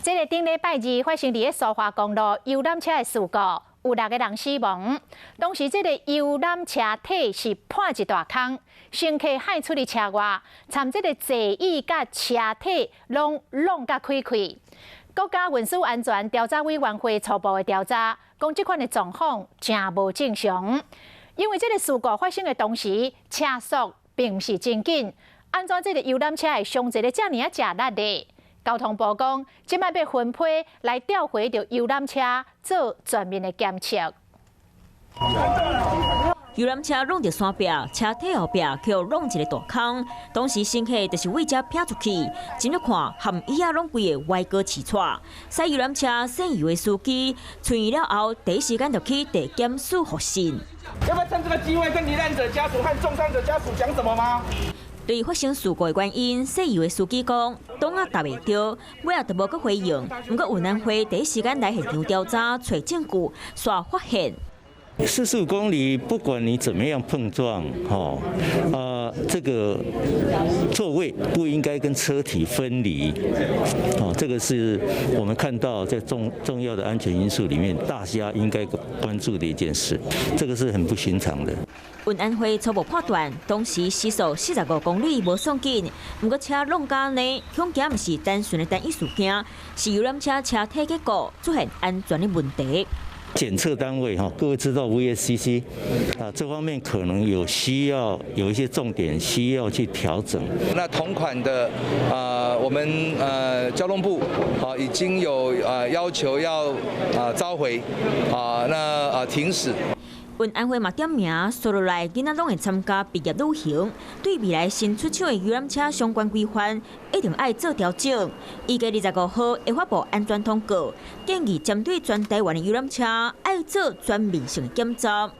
这个顶礼拜二发生伫个苏花公路游览车的事故，有6个人死亡。当时这个游览车体是破一大坑，乘客害出伫车外，参这个座椅甲车体拢甲开开。国家运输安全调查委员会初步的调查，讲这款的状况真无正常。因为这个事故发生的同时，车速并不是真紧，安怎这个游览车会伤一个这么吃力的？交通部讲，即摆要分批来调回着游览车做全面的检测。游览车弄到山壁，车体后壁却弄一个大坑。当时乘客就是为这撇出去，真要看含椅啊拢规个歪高起错。驶游览车省油的司机，出院了后第一时间就去地检署复讯。要不要趁这个机会跟罹难者家属和重伤者家属讲什么吗？对于发生事故的原因，驶油的司机讲，当下答袂到，尾也都无去回应。不过运安会第一时间来现场调查，找证据，煞发现。45公里，不管你怎么样碰撞，这个座位不应该跟车体分离，这个是我们看到在重要的安全因素里面，大家应该关注的一件事，这个是很不寻常的。运安会初步判断，当时时速45公里无算紧，不过车弄架呢，恐惊不是单纯的单一事件，是游览车车体结构出现安全的问题。检测单位各位知道 VSCC 这方面可能需要有一些重点需要去调整。那同款的我们交通部已经有要求要召回停驶。运安会嘛点名，所落来囡仔拢会参加毕业旅行，对未来新出厂的游览车相关规范一定要做调整。预计25号会发布安全通告，建议针对全台湾的游览车要做全面性检查。